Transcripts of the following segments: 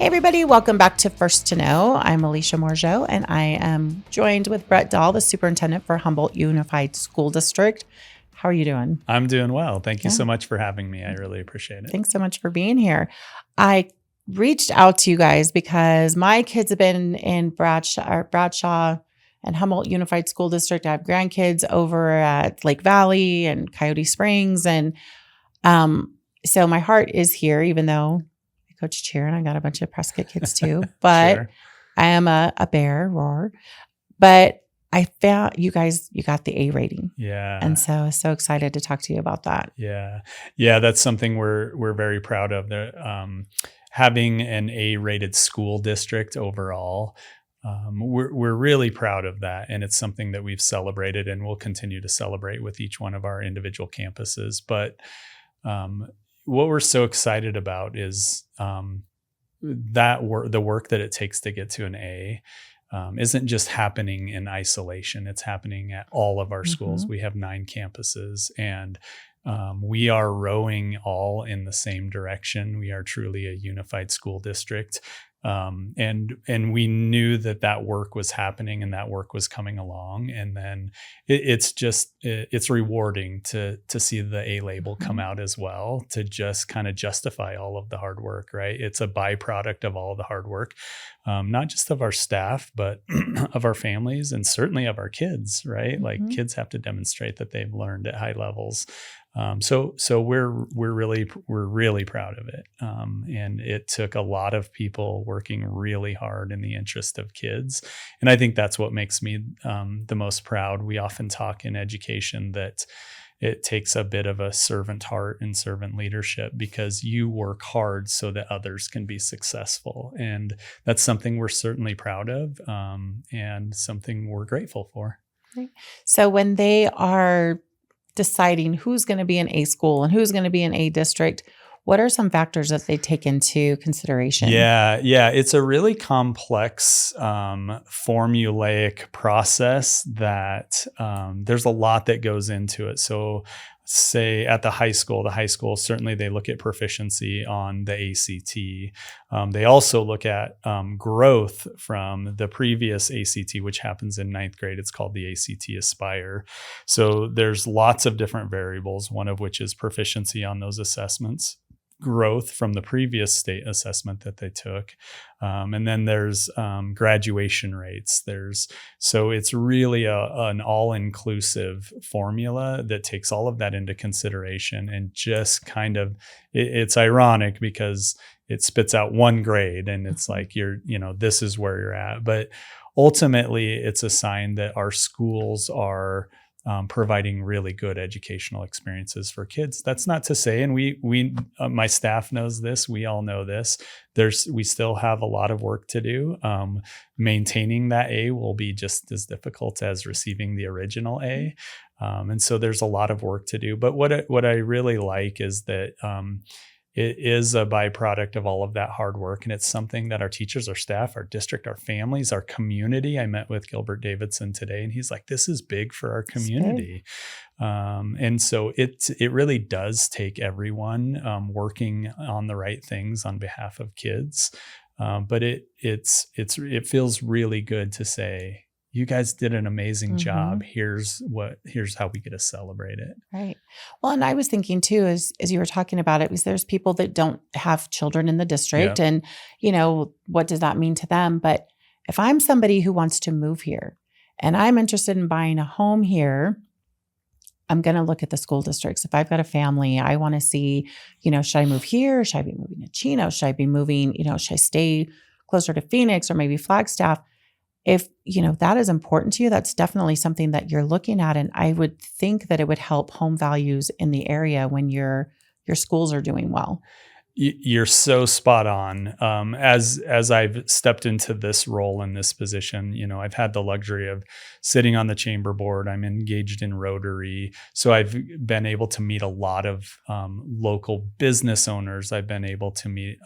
Hey everybody, welcome back to First to Know. I'm Elicia Morigeau and I am joined with Brett Dahl, the Superintendent for Humboldt Unified School District. How are you doing? I'm doing well. Thank you so much for having me. I really appreciate it. Thanks so much for being here. I reached out to you guys because my kids have been in Bradshaw and Humboldt Unified School District. I have grandkids over at Lake Valley and Coyote Springs. And so my heart is here, even though I coach cheer and I got a bunch of Prescott kids too. But Sure. I am a bear roar. But I found you guys, you got the A rating. Yeah. And so I was so excited to talk to you about that. Yeah. That's something we're very proud of. Having an A-rated school district overall. We're really proud of that, and it's something that we've celebrated and will continue to celebrate with each one of our individual campuses. But what we're so excited about is the work that it takes to get to an A isn't just happening in isolation. It's happening at all of our schools. We have 9 campuses, and we are rowing all in the same direction. We are truly a unified school district. And we knew that work was happening and that work was coming along. And then it's rewarding to see the A label come out as well, to just kind of justify all of the hard work, right? It's a byproduct of all of the hard work, not just of our staff, but of our families and certainly of our kids, right? Like kids have to demonstrate that they've learned at high levels. So we're really proud of it. And it took a lot of people working really hard in the interest of kids. And I think that's what makes me the most proud. We often talk in education that it takes a bit of a servant heart and servant leadership, because you work hard so that others can be successful. And that's something we're certainly proud of, and something we're grateful for. So when they are deciding who's going to be an A school and who's going to be an A district, what are some factors that they take into consideration? Yeah. It's a really complex, formulaic process that there's a lot that goes into it. So say at the high school, certainly they look at proficiency on the ACT. They also look at growth from the previous ACT, which happens in 9th grade. It's called the ACT Aspire. So there's lots of different variables, one of which is proficiency on those assessments, growth from the previous state assessment that they took. And then there's graduation rates. So it's really an all-inclusive formula that takes all of that into consideration, and just kind of, it's ironic because it spits out one grade and it's like, this is where you're at. But ultimately it's a sign that our schools are providing really good educational experiences for kids. That's not to say, and we my staff knows this, we all know this, we still have a lot of work to do. Maintaining that A will be just as difficult as receiving the original A. And so there's a lot of work to do. But what I really like is that it is a byproduct of all of that hard work. And it's something that our teachers, our staff, our district, our families, our community. I met with Gilbert Davidson today, and he's like, this is big for our community. And so it really does take everyone working on the right things on behalf of kids. But it feels really good to say, you guys did an amazing job. Here's how we get to celebrate it. Right. Well, and I was thinking too, as you were talking about it, because there's people that don't have children in the district, and what does that mean to them? But if I'm somebody who wants to move here and I'm interested in buying a home here, I'm going to look at the school districts. If I've got a family, I want to see, should I move here? Should I be moving to Chino? Should I be moving, should I stay closer to Phoenix or maybe Flagstaff? If, that is important to you, that's definitely something that you're looking at. And I would think that it would help home values in the area when your schools are doing well. You're so spot on. As I've stepped into this role in this position, I've had the luxury of sitting on the chamber board. I'm engaged in Rotary. So I've been able to meet a lot of local business owners. I've been able to meet,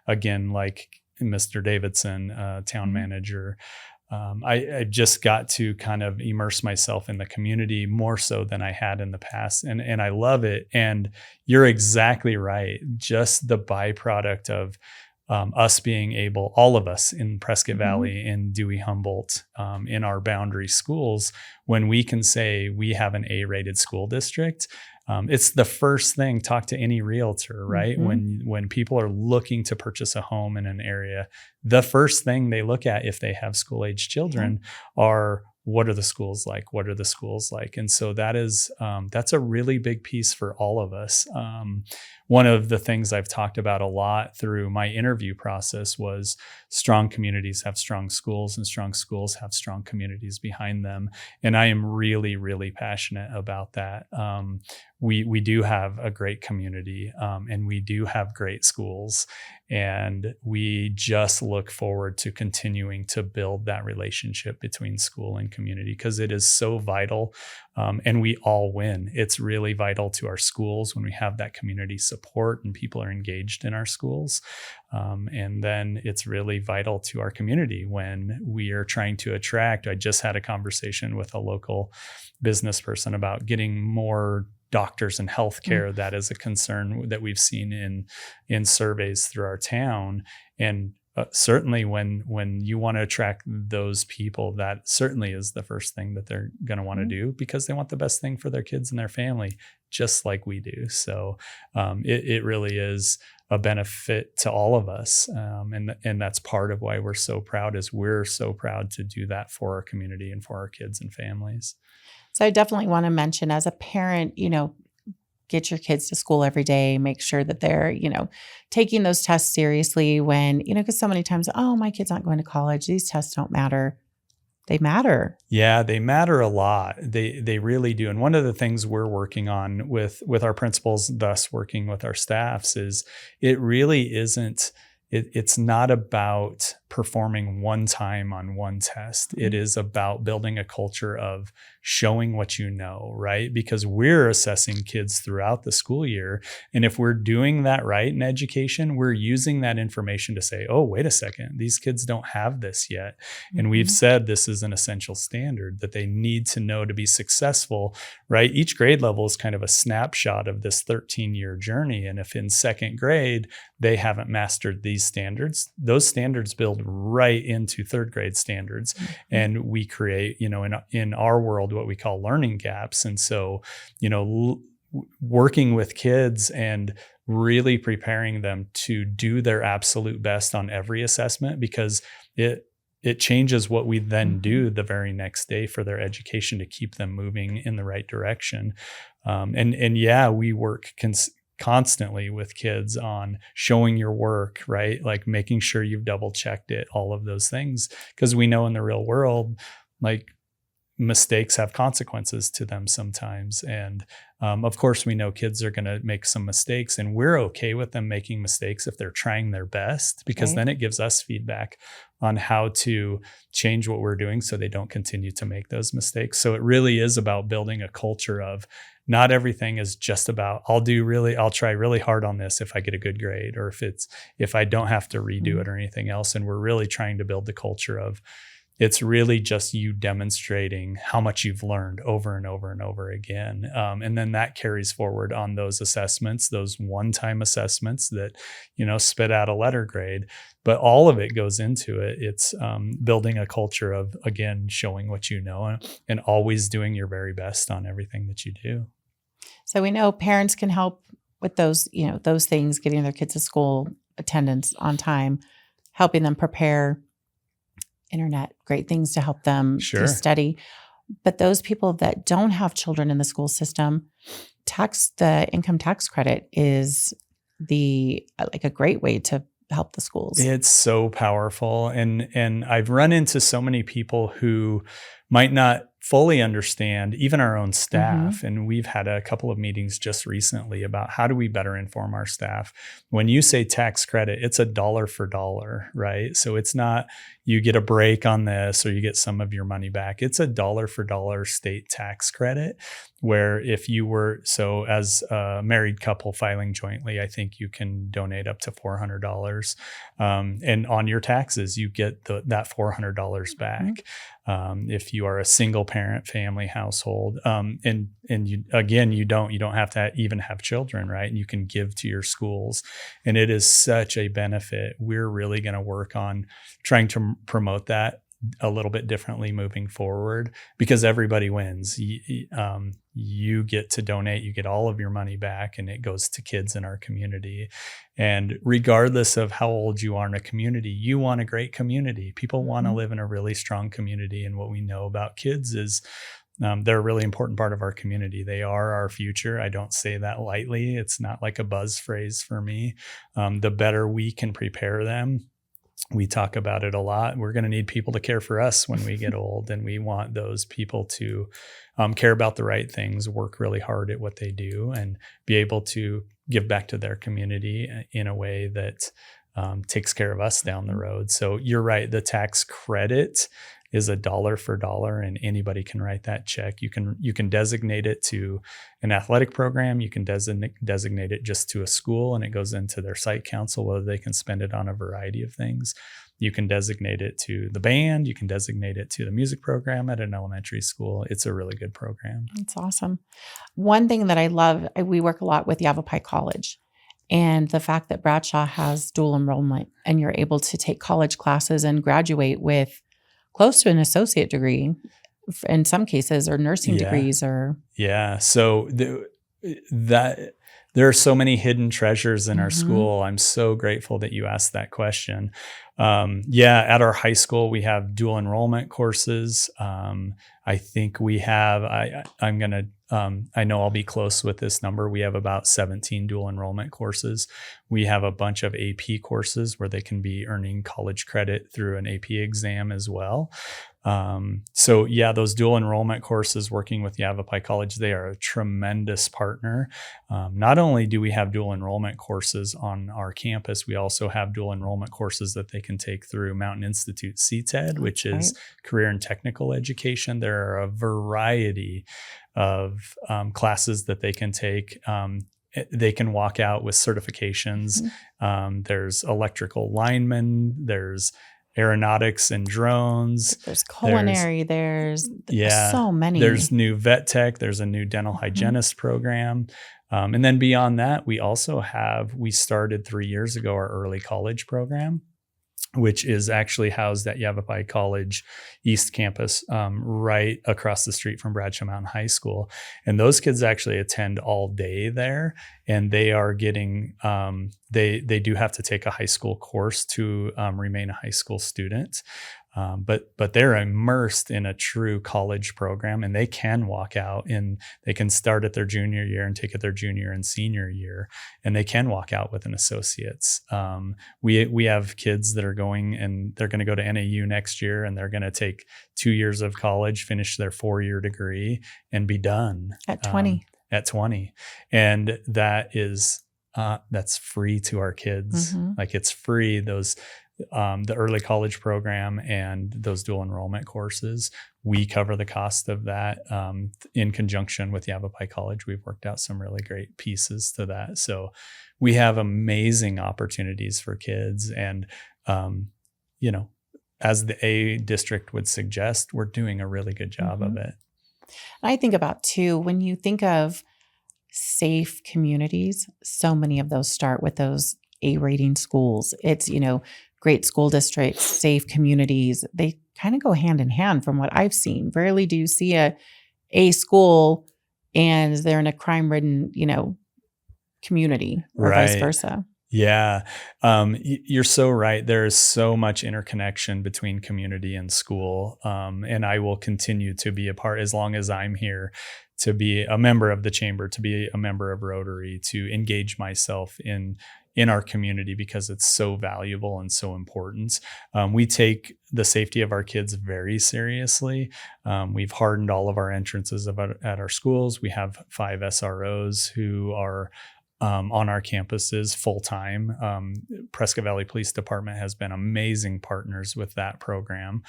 again, like Mr. Davidson, town manager. I just got to kind of immerse myself in the community more so than I had in the past. And I love it. And you're exactly right. Just the byproduct of us being able, all of us in Prescott Valley, in Dewey, Humboldt, in our boundary schools, when we can say we have an A-rated school district, it's the first thing. Talk to any realtor, right? When people are looking to purchase a home in an area, the first thing they look at if they have school-age children are, what are the schools like? What are the schools like? And so that's a really big piece for all of us. One of the things I've talked about a lot through my interview process was strong communities have strong schools, and strong schools have strong communities behind them. And I am really, really passionate about that. We do have a great community, and we do have great schools, and we just look forward to continuing to build that relationship between school and community, because it is so vital, and we all win. It's really vital to our schools when we have that community support and people are engaged in our schools. And then it's really vital to our community when we are trying to attract. I just had a conversation with a local business person about getting more doctors and healthcare. That is a concern that we've seen in surveys through our town. And certainly when you want to attract those people, that certainly is the first thing that they're going to want to do, because they want the best thing for their kids and their family, just like we do. So it really is a benefit to all of us. And that's part of why we're so proud, is we're so proud to do that for our community and for our kids and families. So I definitely want to mention, as a parent, get your kids to school every day, make sure that they're, taking those tests seriously when, because so many times, oh, my kid's not going to college, these tests don't matter. They matter. Yeah, they matter a lot. They really do. And one of the things we're working on with our principals, thus working with our staffs, is it really isn't, it's not about performing one time on one test. It is about building a culture of showing what you know, right? Because we're assessing kids throughout the school year. And if we're doing that right in education, we're using that information to say, oh, wait a second, these kids don't have this yet. And we've said this is an essential standard that they need to know to be successful, right? Each grade level is kind of a snapshot of this 13-year journey. And if in second grade, they haven't mastered these standards, those standards build right into third grade standards. And we create, in our world, what we call learning gaps. And so, working with kids and really preparing them to do their absolute best on every assessment, because it changes what we then do the very next day for their education to keep them moving in the right direction. We work constantly with kids on showing your work, right? Like making sure you've double checked it, all of those things, because we know in the real world, like, mistakes have consequences to them sometimes. And of course, we know kids are going to make some mistakes, and we're okay with them making mistakes if they're trying their best, because then it gives us feedback on how to change what we're doing so they don't continue to make those mistakes. So it really is about building a culture of, not everything is just about, I'll try really hard on this if I get a good grade, or if I don't have to redo it or anything else. And we're really trying to build the culture of, it's really just you demonstrating how much you've learned over and over and over again. And then that carries forward on those assessments, those one-time assessments that, spit out a letter grade. But all of it goes into it. It's building a culture of, again, showing what you know and always doing your very best on everything that you do. So we know parents can help with those, those things, getting their kids to school, attendance on time, helping them prepare, internet, great things to help them to study. But those people that don't have children in the school system, the income tax credit is a great way to help the schools. It's so powerful. And I've run into so many people who might not fully understand, even our own staff. And we've had a couple of meetings just recently about how do we better inform our staff. When you say tax credit, it's a dollar for dollar, right? So it's not you get a break on this or you get some of your money back. It's a dollar for dollar state tax credit. where if you were, so as a married couple filing jointly, I think you can donate up to $400. And on your taxes, you get that $400 back. If you are a single parent family household, and you don't have to even have children, right? And you can give to your schools, and it is such a benefit. We're really going to work on trying to promote that a little bit differently moving forward, because everybody wins. You get to donate, you get all of your money back, and it goes to kids in our community. And regardless of how old you are in a community, you want a great community. People want to live in a really strong community. And what we know about kids is they're a really important part of our community. They are our future. I don't say that lightly. It's not like a buzz phrase for me. The better we can prepare them, we talk about it a lot. We're going to need people to care for us when we get old, and we want those people to care about the right things, work really hard at what they do, and be able to give back to their community in a way that takes care of us down the road. So you're right. The tax credit is $1 for $1, and anybody can write that check. You can designate it to an athletic program. You can designate it just to a school, and it goes into their site council, whether they can spend it on a variety of things. You can designate it to the band. You can designate it to the music program at an elementary school. It's a really good program. That's awesome. One thing that I love, we work a lot with Yavapai College, and the fact that Bradshaw has dual enrollment, and you're able to take college classes and graduate with close to an associate degree in some cases, or nursing degrees, or. Yeah. So there are so many hidden treasures in our school. I'm so grateful that you asked that question. At our high school, we have dual enrollment courses. I think we have, I know I'll be close with this number. We have about 17 dual enrollment courses. We have a bunch of AP courses where they can be earning college credit through an AP exam as well. Those dual enrollment courses, working with Yavapai College, they are a tremendous partner. Not only do we have dual enrollment courses on our campus, we also have dual enrollment courses that they can take through Mountain Institute CTED, which is career and technical education. There are a variety of classes that they can take. They can walk out with certifications. There's electrical linemen, there's aeronautics and drones. There's culinary, there's so many. There's new vet tech, there's a new dental hygienist program. And then beyond that, we started 3 years ago our early college program, which is actually housed at Yavapai College East Campus, right across the street from Bradshaw Mountain High School. And those kids actually attend all day there, and they are getting, they do have to take a high school course to remain a high school student. But they're immersed in a true college program, and they can walk out and they can start at their junior year and take it their junior and senior year, and they can walk out with an associate's. We have kids that are going, and they're going to go to NAU next year, and they're going to take 2 years of college, finish their 4-year degree, and be done at 20. And that's free to our kids. Like, it's free. The early college program and those dual enrollment courses, we cover the cost of that. In conjunction with Yavapai College, we've worked out some really great pieces to that. So we have amazing opportunities for kids. And, as the A district would suggest, we're doing a really good job of it. I think about too, when you think of safe communities, so many of those start with those A rating schools. It's, great school districts, safe communities, they kind of go hand in hand from what I've seen. Rarely do you see a school and they're in a crime-ridden, community, or vice versa. Yeah. You're so right. There is so much interconnection between community and school. And I will continue to be a part, as long as I'm here, to be a member of the chamber, to be a member of Rotary, to engage myself in our community, because it's so valuable and so important. We take the safety of our kids very seriously. We've hardened all of our entrances at our schools. We have 5 SROs who are on our campuses full time. Prescott Valley Police Department has been amazing partners with that program.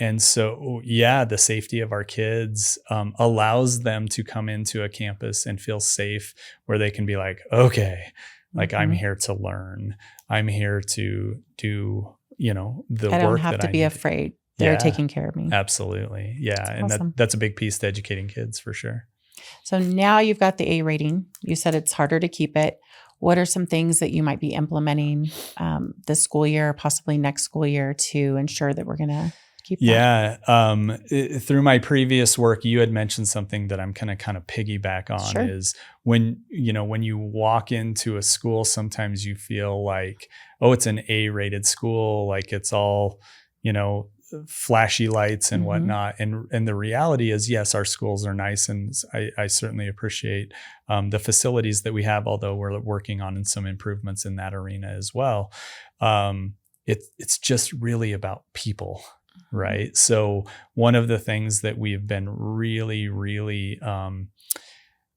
And so, yeah, the safety of our kids allows them to come into a campus and feel safe, where they can be like, okay, like I'm here to learn. I'm here to do, the work that I don't have to be afraid. They're taking care of me. Absolutely. Yeah. And awesome. that's a big piece to educating kids for sure. So now you've got the A rating. You said it's harder to keep it. What are some things that you might be implementing this school year, or possibly next school year, to ensure that we're going to keep that? Yeah. Through my previous work, you had mentioned something that I'm going to kind of piggyback on. Sure. Is when you walk into a school, sometimes you feel like, oh, it's an A-rated school. Like it's all, flashy lights and whatnot. And the reality is, yes, our schools are nice. And I certainly appreciate the facilities that we have, although we're working on some improvements in that arena as well. It's just really about people, right? So one of the things that we've been really, really,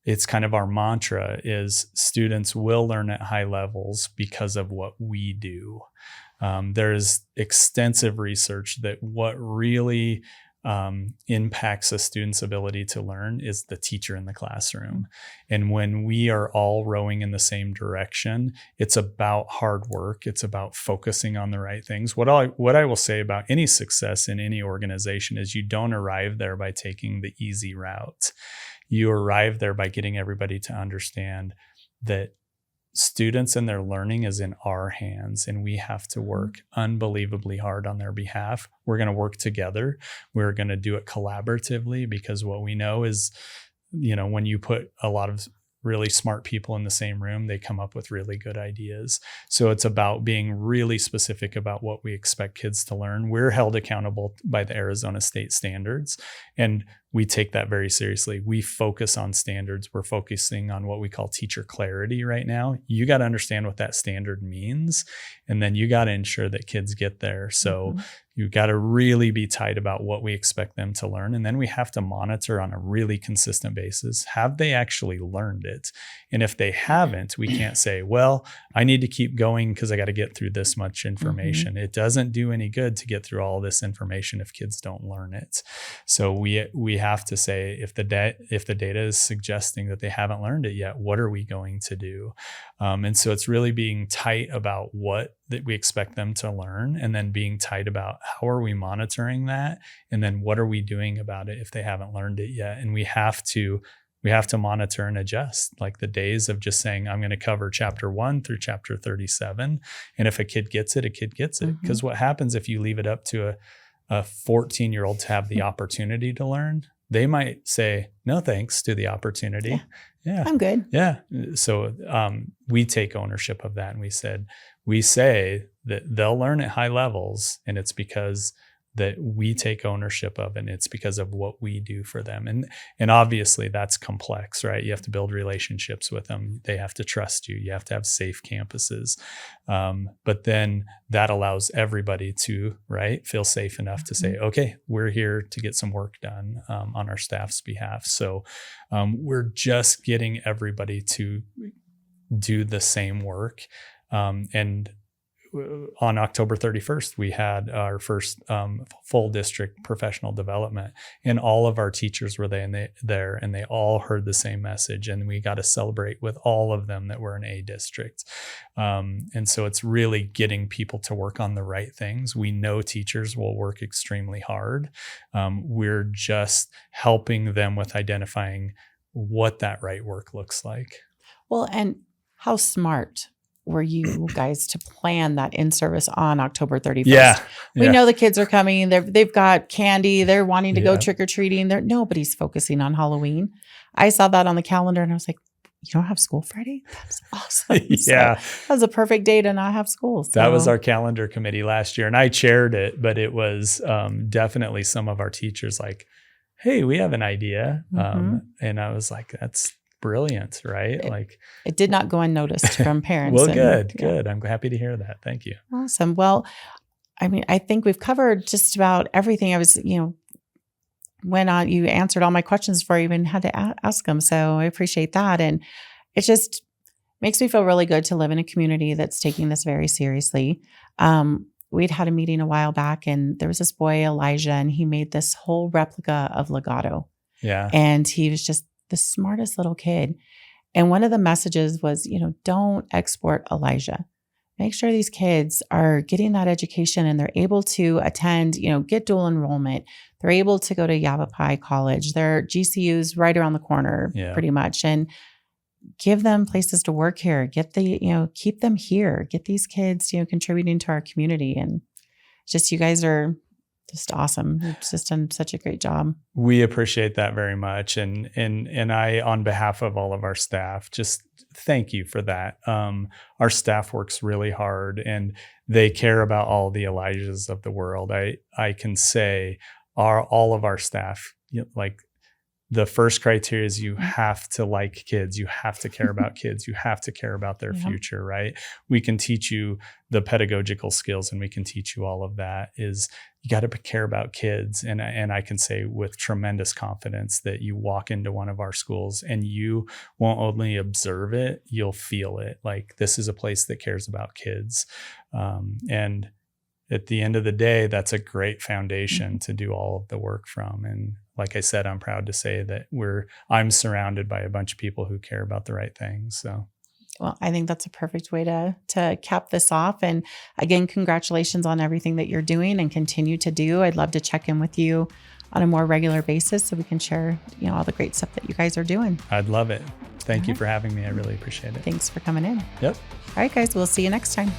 it's kind of our mantra is students will learn at high levels because of what we do. There's extensive research that what really impacts a student's ability to learn is the teacher in the classroom. And when we are all rowing in the same direction, it's about hard work. It's about focusing on the right things. What I will say about any success in any organization is you don't arrive there by taking the easy route. You arrive there by getting everybody to understand that students and their learning is in our hands, and we have to work unbelievably hard on their behalf. We're going to work together. We're going to do it collaboratively, because what we know is, when you put a lot of really smart people in the same room, they come up with really good ideas. So it's about being really specific about what we expect kids to learn. We're held accountable by the Arizona state standards, and we take that very seriously. We focus on standards. We're focusing on what we call teacher clarity right now. You got to understand what that standard means, and then you got to ensure that kids get there. So you got to really be tight about what we expect them to learn. And then we have to monitor on a really consistent basis. Have they actually learned it? And if they haven't, we can't say, well, I need to keep going because I got to get through this much information. It doesn't do any good to get through all this information if kids don't learn it. So we have to say, if the data is suggesting that they haven't learned it yet, what are we going to do? And so it's really being tight about what that we expect them to learn, and then being tight about how are we monitoring that, and then what are we doing about it if they haven't learned it yet. And we have to monitor and adjust. Like the days of just saying, I'm going to cover chapter 1 through chapter 37. And if a kid gets it, a kid gets it. Because what happens if you leave it up to a 14-year-old to have the opportunity to learn? They might say, no, thanks to the opportunity. Yeah. I'm good. Yeah. So we take ownership of that. And we say that they'll learn at high levels, and it's because that we take ownership of, and it's because of what we do for them. And obviously that's complex, right? You have to build relationships with them. They have to trust you. You have to have safe campuses. But then that allows everybody to, right, feel safe enough to say, okay, we're here to get some work done on our staff's behalf. So we're just getting everybody to do the same work. And on October 31st, we had our first full district professional development, and all of our teachers were there, and they all heard the same message, and we got to celebrate with all of them that we're an A district. And so it's really getting people to work on the right things. We know teachers will work extremely hard. We're just helping them with identifying what that right work looks like. Well, and how smart were you guys to plan that in-service on October 31st? Yeah. We know the kids are coming. They've got candy. They're wanting to go trick-or-treating. Nobody's focusing on Halloween. I saw that on the calendar and I was like, you don't have school Friday? That's awesome. Yeah. So that was a perfect day to not have school. So. That was our calendar committee last year, and I chaired it, but it was definitely some of our teachers like, hey, we have an idea. And I was like, that's brilliant, right? It did not go unnoticed from parents. Well, good. I'm happy to hear that. Thank you. Awesome. Well, I mean, I think we've covered just about everything. I was, you answered all my questions before I even had to ask them. So I appreciate that. And it just makes me feel really good to live in a community that's taking this very seriously. we'd had a meeting a while back, and there was this boy, Elijah, and he made this whole replica of Legato. Yeah. And he was just the smartest little kid. And one of the messages was, don't export Elijah. Make sure these kids are getting that education and they're able to attend, get dual enrollment. They're able to go to Yavapai College. Their GCU's right around the corner, pretty much. And give them places to work here. Keep them here. Get these kids, contributing to our community. And just, you guys are just awesome. You've just done such a great job. We appreciate that very much. And I, on behalf of all of our staff, just thank you for that. Our staff works really hard and they care about all the Elijahs of the world. I can say all of our staff, the first criteria is you have to like kids. You have to care about kids. You have to care about their future, right? We can teach you the pedagogical skills and we can teach you all of that. Is you got to care about kids. And I can say with tremendous confidence that you walk into one of our schools and you won't only observe it, you'll feel it. Like, this is a place that cares about kids. And at the end of the day, that's a great foundation to do all of the work from. And like I said, I'm proud to say that I'm surrounded by a bunch of people who care about the right things. So, well, I think that's a perfect way to cap this off. And again, congratulations on everything that you're doing and continue to do. I'd love to check in with you on a more regular basis so we can share, all the great stuff that you guys are doing. I'd love it. Thank you for having me. I really appreciate it. Thanks for coming in. Yep. All right, guys, we'll see you next time.